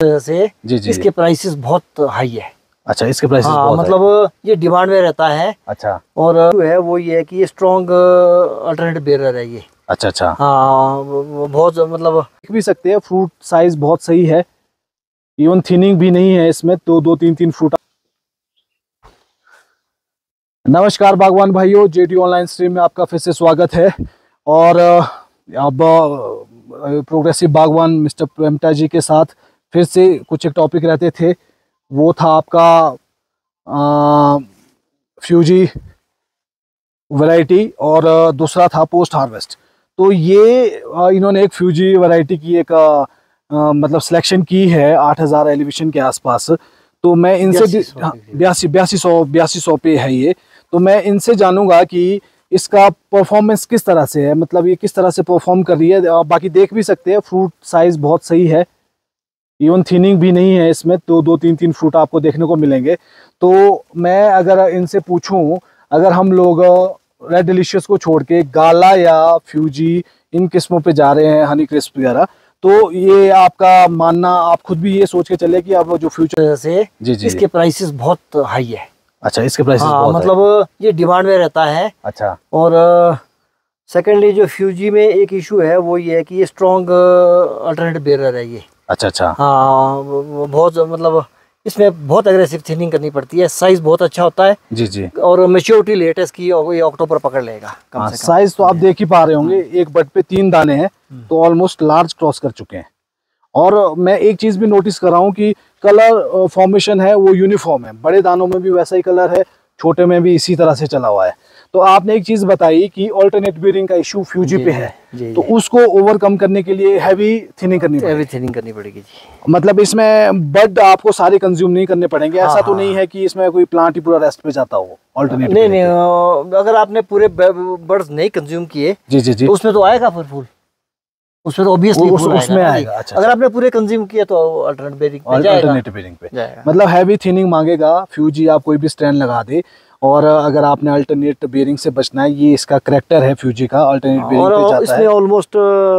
से जी इसके प्राइसेस बहुत हाई है। अच्छा, इसके प्राइसेस हाँ, बहुत मतलब ये डिमांड में रहता है। अच्छा, और जो है वो ये है कि ये स्ट्रॉन्ग अल्टरनेटिव बेरर है ये। अच्छा हाँ, बहुत मतलब देख भी सकते हैं, फ्रूट साइज बहुत सही है, इवन थिनिंग भी नहीं है इसमें, तो 2-3 फ्रूट। नमस्कार बागवान भाइयों, जेटी ऑनलाइन स्ट्रीम में आपका फिर से स्वागत है। और अब प्रोग्रेसिव बागवान मिस्टर प्रेमटा जी के साथ फिर से कुछ एक टॉपिक रहते थे। वो था आपका फ्यूजी वैरायटी और दूसरा था पोस्ट हार्वेस्ट। तो ये इन्होंने एक फ्यूजी वैरायटी की एक मतलब सिलेक्शन की है 8000 एलिवेशन के आसपास। तो मैं इनसे 8200 पे है ये। तो मैं इनसे जानूंगा कि इसका परफॉर्मेंस किस तरह से है, मतलब ये किस तरह से परफॉर्म कर रही है। बाकी देख भी सकते हैं, फ्रूट साइज बहुत सही है, इवन थिनिंग भी नहीं है इसमें, तो 2-3 फ्रूट आपको देखने को मिलेंगे। तो मैं अगर इनसे पूछूं, अगर हम लोग रेड डिलीशियस को छोड़ के गाला या फ्यूजी इन किस्मों पे जा रहे हैं, हनी क्रिस्प वगैरह, तो ये आपका मानना, आप खुद भी ये सोच के चले कि अब जो फ्यूचर से जी इसके प्राइसेस बहुत हाई है। अच्छा, इसके प्राइसेस हाँ, बहुत मतलब ये डिमांड में रहता है। अच्छा, और सेकेंडली जो फ्यूजी में एक इशू है वो ये है कि ये स्ट्रॉन्ग अल्टरनेटिव बेरर है ये। अच्छा हाँ, बहुत मतलब इसमें बहुत एग्रेसिव थिनिंग करनी पड़ती है। साइज बहुत अच्छा होता है जी और मेच्योरिटी लेट है इसकी, ये अक्टूबर पकड़ लेगा कम से कम। साइज तो आप देख ही पा रहे होंगे, एक बड पे 3 दाने हैं, तो ऑलमोस्ट लार्ज क्रॉस कर चुके हैं। और मैं एक चीज भी नोटिस कर रहा हूँ कि कलर फॉर्मेशन है वो यूनिफॉर्म है, बड़े दानों में भी वैसा ही कलर है, छोटे में भी इसी तरह से चला हुआ है। तो आपने एक चीज बताई कि ऑल्टरनेट बेयरिंग का इशू फ्यूजी पे है, तो उसको ओवरकम करने के लिए हैवी थिनिंग करनी पड़ेगी जी। मतलब इसमें बड आपको सारे कंज्यूम नहीं करने पड़ेंगे। ऐसा तो नहीं है कि इसमें कोई प्लांट ही पूरा रेस्ट पे जाता हो ऑल्टरनेट? नहीं, अगर आपने पूरे बर्ड्स नहीं कंज्यूम किए जी तो उसमें तो आएगा फिर फूल, उसमें तो ऑब्वियसली उसमें आएगा। अच्छा, अगर आपने पूरे कंज्यूम किया तो अल्टरनेट बेयरिंग पे मतलब हैवी थिनिंग मांगेगा फ्यूजी। आप कोई भी स्ट्रैंड लगा दे, और अगर आपने अल्टरनेट बेयरिंग से बचना है, ये इसका करैक्टर है फ्यूजी का, अल्टरनेट बेयरिंग पे जाता है। इसमें ऑलमोस्ट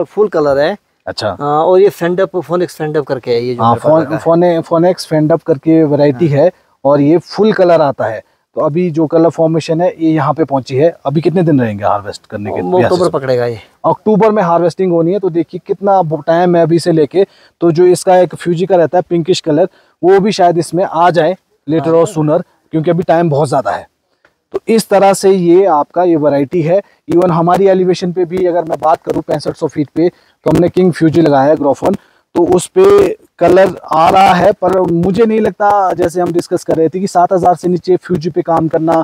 फुल कलर है। अच्छा, और ये फेंडअप फोनेक्स फेंडअप करके है ये जो फोनेक्स फेंडअप करके वैरायटी है, और ये फुल कलर आता है। तो अभी जो कलर फॉर्मेशन है ये यहाँ पे पहुंची है। अभी कितने दिन रहेंगे हार्वेस्ट करने के? अक्टूबर पकड़ेगा ये, अक्टूबर में हार्वेस्टिंग होनी है। तो देखिए कितना टाइम है अभी से लेके। तो जो इसका एक फ्यूजी का रहता है पिंकिश कलर, वो भी शायद इसमें आ जाए लेटर और सूनर, क्योंकि अभी टाइम बहुत ज्यादा है। तो इस तरह से ये आपका ये वैरायटी है। इवन हमारी एलिवेशन पे भी अगर मैं बात करूं 6500 फीट पे, तो हमने किंग फ्यूजी लगाया है ग्रोफन, तो उस पे कलर आ रहा है। पर मुझे नहीं लगता, जैसे हम डिस्कस कर रहे थे कि 7000 से नीचे फ्यूजी पे काम करना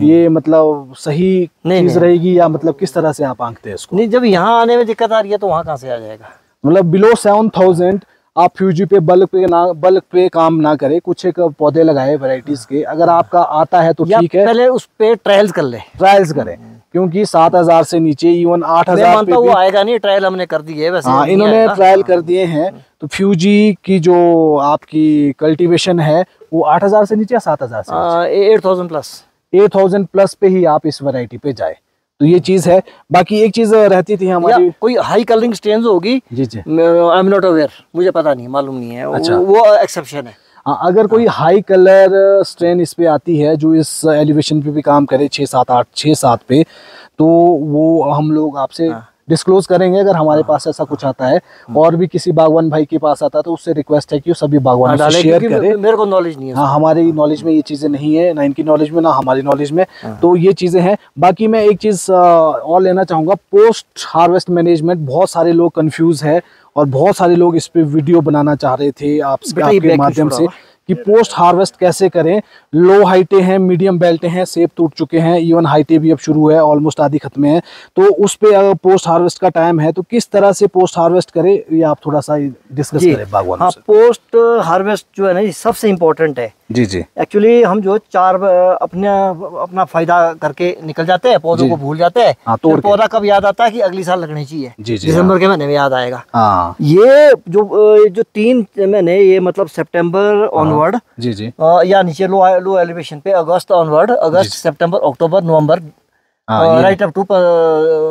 ये मतलब सही चीज रहेगी, या मतलब किस तरह से आप आंकते हैं इसको? नहीं, जब यहाँ आने में दिक्कत आ रही है तो वहाँ कहाँ से आ जाएगा? मतलब बिलो 7000 आप फ्यूजी पे बल्क पे काम ना करे, कुछ एक पौधे लगाए वैरायटीज के। अगर आपका आता है तो ठीक है, पहले उस पे ट्रायल्स करें, क्योंकि 7000 से नीचे इवन 8000 पे वो आएगा नहीं। ट्रायल हमने कर दी है वैसे। हाँ, इन्होंने ट्रायल कर दिए हैं। तो फ्यूजी की जो आपकी कल्टीवेशन है वो 8000 से नीचे या 7000 से 8000 प्लस पे ही आप इस वैरायटी पे जाए, तो ये चीज है। बाकी एक चीज रहती थी हमारी, कोई हाई कलरिंग स्टेन्स होगी जी आई एम नॉट अवेयर, मुझे पता नहीं, मालूम नहीं है। अच्छा, वो एक्सेप्शन है। अगर कोई हाई कलर स्ट्रेन इस पे आती है जो इस एलिवेशन पे भी काम करे 6-7 पे, तो वो हम लोग आपसे डिस्क्लोज करेंगे अगर हमारे पास ऐसा कुछ आता है। और भी किसी बागवान भाई के पास आता है तो उससे रिक्वेस्ट है कि वो सभी बागवानों से शेयर करे। मेरे को नॉलेज नहीं है। हाँ, हमारी नॉलेज में ये चीजें नहीं है, ना इनकी नॉलेज में, ना हमारी नॉलेज में। तो ये चीजें हैं। बाकी मैं एक चीज और लेना चाहूंगा, पोस्ट हार्वेस्ट मैनेजमेंट। बहुत सारे लोग कंफ्यूज है और बहुत सारे लोग इस पे वीडियो बनाना चाह रहे थे आपके माध्यम से कि पोस्ट हार्वेस्ट कैसे करें। लो हाइटे हैं, मीडियम बेल्टे हैं, सेब टूट चुके हैं, इवन हाइटे भी अब शुरू है, ऑलमोस्ट आधी खत्म है। तो उस पे अगर पोस्ट हार्वेस्ट का टाइम है तो किस तरह से पोस्ट हार्वेस्ट करें, ये आप थोड़ा सा डिस्कस करें बागवानों से। पोस्ट हार्वेस्ट जो है ना, ये सबसे इम्पोर्टेंट है जी। एक्चुअली हम जो अपना फायदा करके निकल जाते हैं, पौधों को भूल जाते हैं। तो पौधा कब याद आता है कि अगली साल लगनी चाहिए, दिसंबर के महीने में याद आएगा। ये जो 3 महीने, ये मतलब सितंबर ऑनवर्ड या नीचे लो एलिवेशन पे अगस्त ऑनवर्ड, अगस्त सितंबर अक्टूबर नवंबर राइट अप टू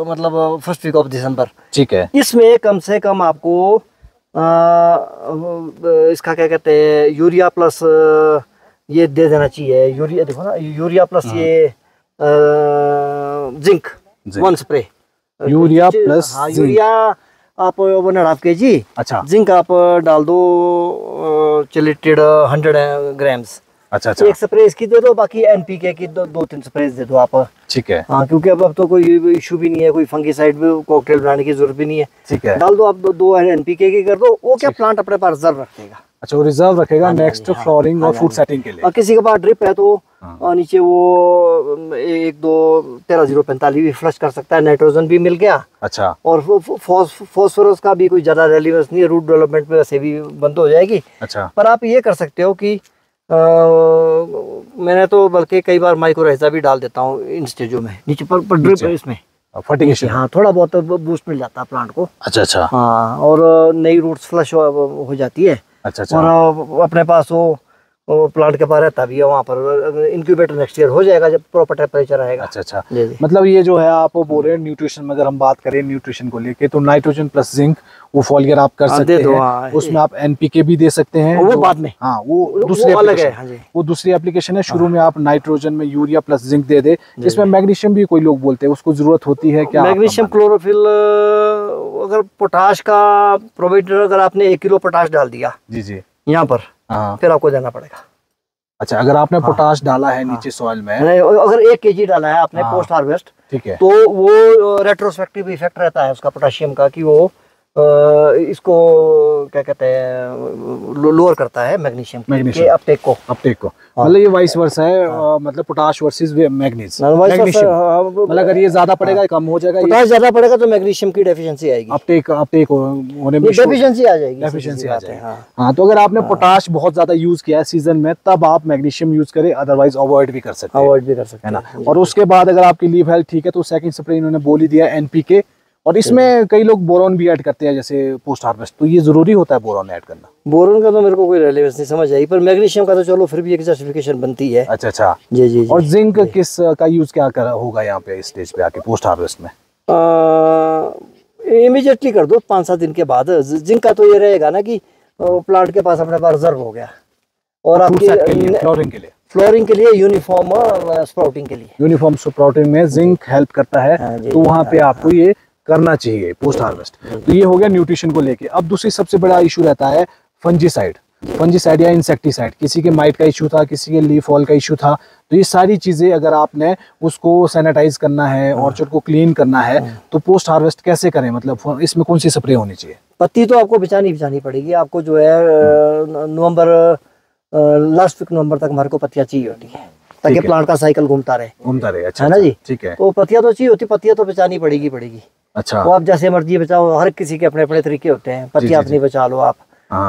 मतलब फर्स्ट वीक ऑफ दिसंबर, ठीक है। इसमें कम से कम आपको इसका क्या कहते हैं, यूरिया प्लस ये दे देना चाहिए। यूरिया देखो ना, यूरिया प्लस ये zinc 1 spray. Urea plus urea आप 1.5 kg। अच्छा। जिंक आप डाल दो चिलेटेड 100 ग्राम्स। अच्छा अच्छा। एक स्प्रे इसकी दे दो, बाकी एनपीके की 2-3 स्प्रे दे दो आप। ठीक है। हाँ, क्योंकि अब तो कोई इशू भी नहीं है, कोई फंगीसाइड भी कॉकटेल बनाने की जरूरत भी नहीं है। ठीक है। डाल दो आप 2 एनपीके की कर दो, वो क्या प्लांट अपने पास रिजर्व रखेगा। अच्छा, वो रिजर्व रखेगा नेक्स्ट फ्लोरिंग और फूड सेटिंग के लिए। किसी के पास ड्रिप है तो नीचे वो 1-2-13-0-45 भी फ्लश कर सकता है, नाइट्रोजन भी मिल गया। अच्छा। और फॉस्फोरस का भी कोई ज्यादा रेलिवेंस नहीं है, रूट डेवलपमेंट में वैसे भी बंद हो जाएगी। अच्छा। पर आप ये कर सकते हो कि मैंने तो बल्कि कई बार माइक्रोराइजा भी डाल देता हूँ इन स्टेजों में, नीचे पर ड्रिप इसमें फर्टिगेशन। हाँ, थोड़ा बहुत बूस्ट मिल जाता है प्लांट को। अच्छा अच्छा। हाँ, और नई रूट्स फ्लश हो जाती है। अच्छा अच्छा। और अपने पास वो प्लांट के पास रहता भी है, वहाँ पर इंक्यूबेटर नेक्स्ट ईयर हो जाएगा जब प्रॉपर टेम्परेचर आएगा। अच्छा अच्छा। मतलब ये जो है आप बोल रहे हैं न्यूट्रिशन में, अगर हम बात करें न्यूट्रिशन को लेके, तो नाइट्रोजन प्लस जिंक वो फॉलियर आप कर सकते हैं। उसमें आप एनपीके भी दे सकते हैं, वो बाद में। हाँ, वो दूसरी अलग है। हाँ जी, वो दूसरी एप्लीकेशन है। शुरू में आप नाइट्रोजन में यूरिया प्लस जिंक दे दे। इसमें मैग्नीशियम भी कोई लोग बोलते हैं उसको जरूरत होती है क्या? मैग्नीशियम क्लोरोफिल, अगर पोटाश का प्रोवाइडर, अगर आपने 1 किलो पोटाश डाल दिया जी जी यहाँ पर, फिर आपको देना पड़ेगा। अच्छा, अगर आपने पोटाश डाला है नीचे सॉइल में, अगर 1 kg डाला है आपने पोस्ट हार्वेस्ट, ठीक है, तो वो रेट्रोस्पेक्टिव इफेक्ट रहता है उसका पोटेशियम का, कि वो इसको क्या कहते हैं, लोअर करता है मैग्नीशियम के अपटेक को। मतलब ये वाइस वर्सा है। मतलब पोटाश वर्सेस मैग्नीशियम। मतलब अगर ये ज्यादा पड़ेगा कम हो जाएगा, पोटाश ज्यादा पड़ेगा तो मैग्नीशियम की डेफिशिएंसी आएगी, अपटेक होने में डेफिशिएंसी आ जाएगी। हाँ, तो अगर आपने पोटाश बहुत ज्यादा यूज किया है सीजन में, तब आप मैग्नीशियम यूज करें, अदरवाइज अवॉइड भी कर सकते हैं ना। और उसके बाद अगर आपकी लीफ हेल्थ ठीक है तो सेकंड स्प्रे इन्होंने बोल ही दिया एनपीके। और इसमें कई लोग बोरॉन भी ऐड करते हैं जैसे पोस्ट हार्वेस्ट, तो ये जरूरी होता है बोरॉन ऐड करना? बोरॉन का तो मेरे को कोई रेलेवेंस नहीं समझ आई, पर मैग्नीशियम का तो चलो फिर भी एक जस्टिफिकेशन बनती है। अच्छा अच्छा। जी जी। और जिंक किस का यूज क्या होगा यहाँ पे इस स्टेज पे आके पोस्ट हार्वेस्ट में? इमीडिएटली कर दो 5-7 दिन के बाद। जिंक का तो ये रहेगा ना कि प्लांट के पास अपने पास रिजर्व हो गया। और आपकी फ्लोरिंग के लिए यूनिफॉर्म स्प्राउटिंग के लिए, यूनिफॉर्म स्प्राउटिंग में जिंक हेल्प करता है। तो वहाँ पे आपको ये करना चाहिए पोस्ट हार्वेस्ट। तो ये हो गया न्यूट्रिशन को लेके। अब दूसरी सबसे बड़ा इशू रहता है फंजीसाइड या इंसेक्टिसाइड। किसी के माइट का इशू था, किसी के लीफ फॉल का इशू था। तो ये सारी चीजें अगर आपने उसको सैनिटाइज करना है, ऑर्चर्ड को क्लीन करना है, तो पोस्ट हार्वेस्ट कैसे करें? मतलब इसमें कौन सी स्प्रे होनी चाहिए? पत्ती तो आपको बचानी पड़ेगी। आपको जो है नवंबर, लास्ट वीक नवंबर तक हमारे को पत्तियां चाहिए होती है, ताकि प्लांट का साइकिल घूमता रहे। अच्छा, है ना जी? ठीक है। तो पत्तियां तो चाहिए होती, पत्तियां तो बचानी पड़ेगी। अच्छा। वो आप जैसे मर्जी बचाओ, हर किसी के अपने अपने तरीके होते हैं। पत्तियां अपनी बचा लो आप,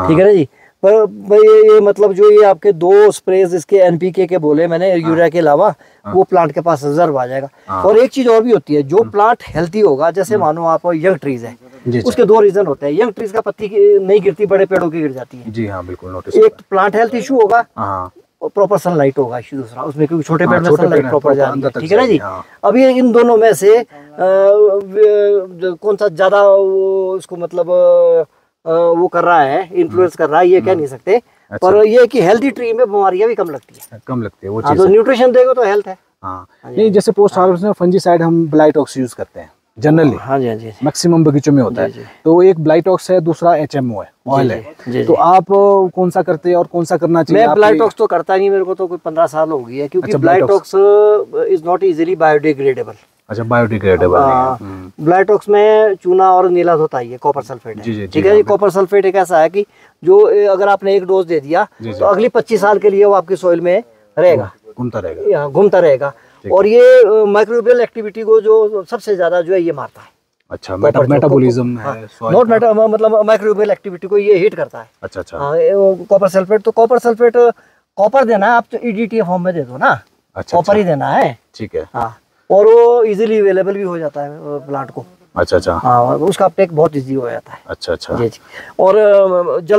ठीक है ना जी। पर ये मतलब जो ये आपके 2 स्प्रेज इसके एनपीके के बोले मैंने, यूरिया के अलावा, वो प्लांट के पास रिजर्व आ जाएगा। और एक चीज और भी होती है, जो प्लांट हेल्थी होगा, जैसे मानो आप यंग ट्रीज है, उसके 2 रीजन होते हैं। यंग ट्रीज का पत्ती नहीं गिरती, बड़े पेड़ों की गिर जाती है। जी हाँ, बिल्कुल नोटिस। एक प्लांट हेल्थ इशू होगा, प्रॉपर सनलाइट होगा इशू दूसरा उसमें, क्योंकि छोटे पेड़ में सनलाइट प्रॉपर जा रही है, ठीक है ना जी। अब ये इन दोनों में से कौन सा ज्यादा उसको मतलब वो कर रहा है, इन्फ्लुएंस कर रहा है, ये कह नहीं सकते। अच्छा। पर ये कि हेल्दी ट्री में बीमारियां भी कम लगती है वो चीज। तो न्यूट्रिशन देगा तो हेल्थ है। नहीं, जैसे पोस्ट हार्वेस्ट में फंजीसाइड हम ब्लाइटॉक्स यूज करते हैं जनरली। हाँ जी। मैक्सिमम बगीचों में होता है। तो एक ब्लाइटॉक्स है, दूसरा एचएमओ है, ऑयल है। तो आप कौन सा करते हैं और कौन सा करना चाहिए? मैं ब्लाइटॉक्स तो करता नहीं, मेरे को तो कोई 15 साल हो गई है, क्योंकि Blitox is not easily biodegradable. अच्छा, बायोडिग्रेडेबल है। ब्लाइटॉक्स में चूना और नीला धोता है, कॉपर सल्फेट है, ठीक है जी। कॉपर सल्फेट एक ऐसा है कि जो अगर आपने एक डोज दे दिया तो अगली 25 साल के लिए वो आपकी सॉइल में रहेगा, घूमता रहेगा। और ये माइक्रोबियल एक्टिविटी को जो सबसे ज्यादा जो है ये मारता है। अच्छा, मेटाबॉलिज्म है, नॉट मतलब माइक्रोबियल एक्टिविटी को ये हिट करता है। अच्छा अच्छा। कॉपर सल्फेट, तो कॉपर देना है आप तो ईडीटी फॉर्म में दे दो ना। अच्छा, कॉपर ही देना है, ठीक है। हाँ, और वो इजीली अवेलेबल भी हो जाता है प्लांट को। अच्छा अच्छा। हाँ, उसका अपटेक बहुत इजी हो जाता है। अच्छा अच्छा जी। और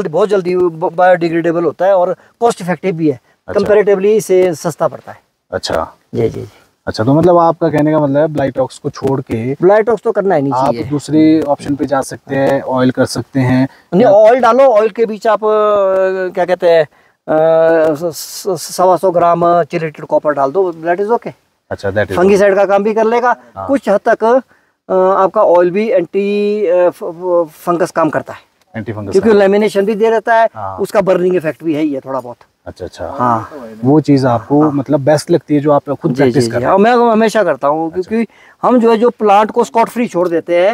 बहुत जल्दी बायोडिग्रेडेबल होता है और कॉस्ट इफेक्टिव भी है, कंपैरेटिवली से सस्ता पड़ता है। अच्छा जी जी। अच्छा, तो मतलब आपका कहने का मतलब है ब्लाइटॉक्स को छोड़ के, ब्लाइटॉक्स तो करना ही नहीं चाहिए, आप दूसरे ऑप्शन पे जा सकते हैं, ऑयल कर सकते हैं। नहीं, ऑयल डालो, ऑयल के बीच आप क्या कहते हैं 125 ग्राम चिलेटेड कॉपर डाल दो, दैट इज ओके। अच्छा, दैट इज फंगीसाइड का काम भी कर लेगा। कुछ हद तक आपका ऑयल भी एंटी फंगस काम करता है, एंटी फंगस, क्योंकि लेमिनेशन भी दे रहता है, उसका बर्निंग इफेक्ट भी है ही है थोड़ा बहुत। अच्छा अच्छा, हाँ, वो चीज़ आपको मतलब बेस्ट लगती है जो आप खुद प्रैक्टिस कर रहे हैं? मैं हमेशा करता हूँ, क्योंकि हम जो है जो प्लांट को स्कॉट फ्री छोड़ देते हैं,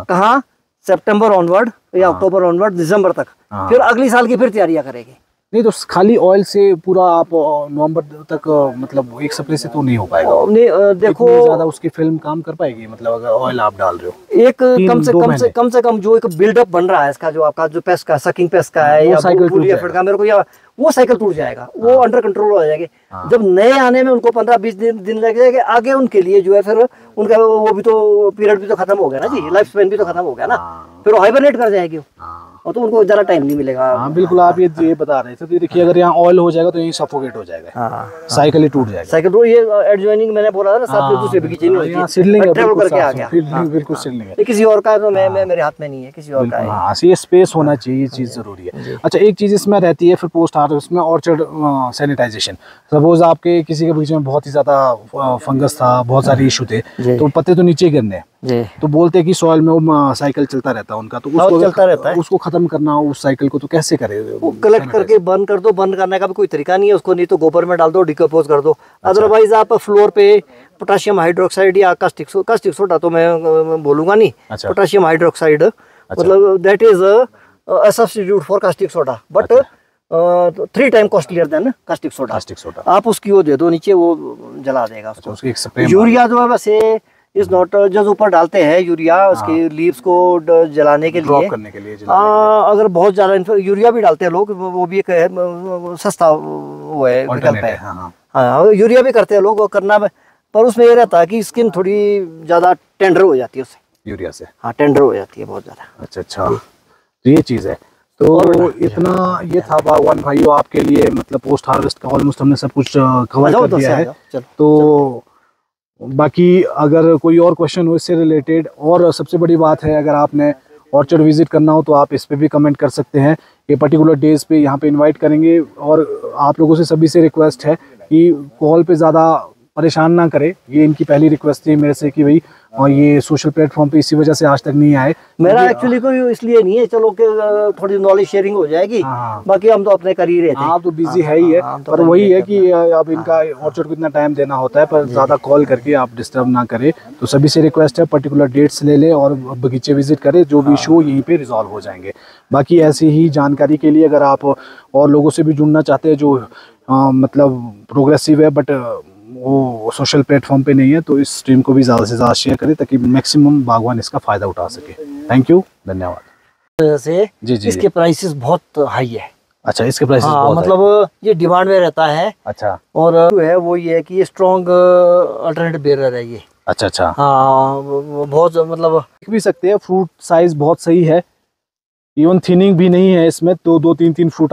कहाँ, सितंबर ऑनवर्ड या अक्टूबर ऑनवर्ड, दिसंबर तक, फिर अगली साल की फिर तैयारियां करेंगे। नहीं तो खाली ऑयल से पूरा आप नवंबर तक मतलब एक स्प्रे से तो नहीं हो पाएगा। नहीं, देखो ज्यादा उसकी फिल्म काम कर पाएगी, मतलब अगर ऑयल आप डाल रहे हो एक कम से कम जो एक बिल्डअप बन रहा है इसका, जो आपका जो पेस्ट का, सकिंग पेस्ट का है या फूलिया का, मेरे को या वो साइकिल टूट जाएगा, वो अंडर कंट्रोल हो जाएगी। जब नए आने में उनको 15-20 दिन लग जाएंगे, आगे उनके लिए जो है फिर उनका वो भी तो पीरियड भी तो खत्म हो गया ना जी, लाइफ स्पेन भी तो खत्म हो गया ना, फिर हाइबरनेट कर जाएगी और तो उनको ज्यादा टाइम नहीं मिलेगा। हाँ बिल्कुल, आप ये बता रहे थे, तो देखिए अगर यहाँ ऑयल हो जाएगा तो यहीं सफोकेट हो जाएगा, साइकिल ही टूट जाएगा। साइकिल तो ये एडजॉइनिंग मैंने बोला था ना, साथ में दूसरे बगीचे में होती है, सीडलिंग है, ट्रैवल करके आ गया, बिल्कुल सीडलिंग है, किसी और का तो मेरे हाथ में नहीं है, किसी और का है। हाँ, ये स्पेस होना चाहिए, ये चीज़ जरूरी है। अच्छा, एक चीज़ इसमें रहती है फिर पोस्ट हार्वेस्ट में, ऑर्चर्ड सैनिटाइजेशन। सपोज आपके किसी के बगीचे में बहुत ही ज्यादा फंगस था, बहुत सारे इशू थे, तो पत्ते तो नीचे गिरने हैं, तो बोलते हैं कि सॉइल में वो साइकिल चलता रहता है उनका, तो उसको चलता रहता है, उसको खत्म करना उस साइकिल को, तो कैसे करें? वो कलेक्ट करके बंद कर दो, बंद करने का भी कोई तरीका नहीं है उसको, नहीं तो गोबर में डाल दो, डिकम्पोज कर दो। अदरवाइज आप फ्लोर पे पोटेशियम हाइड्रोक्साइड या कास्टिक सोडा तो मैं बोलूंगा नहीं, पोटेशियम हाइड्रोक्साइड, मतलब that is a substitute for caustic soda, but 3 time costlier then caustic soda. आप उसकी वो दे दो नीचे, वो जला देगा उसको। यूरिया जो है वैसे इज नॉट, जो ऊपर डालते हैं यूरिया उसके लीव्स को जलाने के लिए, ड्रॉप करने के लिए, अगर बहुत ज्यादा यूरिया भी डालते हैं लोग, वो भी एक सस्ता वो है, विकल्प है। हाँ, यूरिया भी करते हैं लोग, वो करना, पर उसमें ये रहता है कि स्किन थोड़ी ज्यादा टेंडर हो जाती है उससे, यूरिया से। हाँ, टेंडर हो जाती है बहुत ज्यादा। अच्छा, तो ये चीज है। तो इतना ये था बागवान भाइयों आपके लिए, मतलब पोस्ट हार्वेस्ट का ऑलमोस्ट हमने सब कुछ कवर कर दिया है। तो बाकी अगर कोई और क्वेश्चन हो इससे रिलेटेड, और सबसे बड़ी बात है, अगर आपने ऑर्चर्ड विजिट करना हो तो आप इस पे भी कमेंट कर सकते हैं, ये पर्टिकुलर डेज पे यहाँ पे इनवाइट करेंगे। और आप लोगों से सभी से रिक्वेस्ट है कि कॉल पे ज़्यादा परेशान ना करे, ये इनकी पहली रिक्वेस्ट थी मेरे से कि भाई, और ये सोशल प्लेटफॉर्म पे इसी वजह से आज तक नहीं आए। मेरा एक्चुअली कोई इसलिए नहीं है, चलो कि थोड़ी नॉलेज शेयरिंग हो जाएगी, बाकी हम तो अपने कर ही रहते हैं। आप तो बिजी है ही है, पर वही है कि अब इनका ऑर्चर्ड को इतना टाइम देना होता है, पर ज़्यादा कॉल करके आप डिस्टर्ब ना करें। तो सभी से रिक्वेस्ट है पर्टिकुलर डेट्स ले ले और बगीचे विजिट करें, जो भी इशू यहीं पे रिजॉल्व हो जाएंगे। बाकी ऐसी ही जानकारी के लिए अगर आप और लोगों से भी जुड़ना चाहते हैं जो मतलब प्रोग्रेसिव है बट वो सोशल प्लेटफॉर्म पे नहीं है, तो इस स्ट्रीम को भी ज़्यादा से ज़्यादा शेयर करें ताकि मैक्सिमम बागवान इसका फ़ायदा उठा सके। थैंक यू, धन्यवाद। जैसे इसके प्राइसेस बहुत हाई है। अच्छा, इसके प्राइसेस बहुत मतलब ये डिमांड में रहता है। अच्छा, और जो है वो ये है कि ये स्ट्रॉन्ग अल्टरनेटिव बेरर है ये। अच्छा, हाँ, बहुत मतलब देख भी सकते हैं, फ्रूट साइज बहुत सही है, इवन थिनिंग भी नहीं है इसमें, तो 2-3 फ्रूट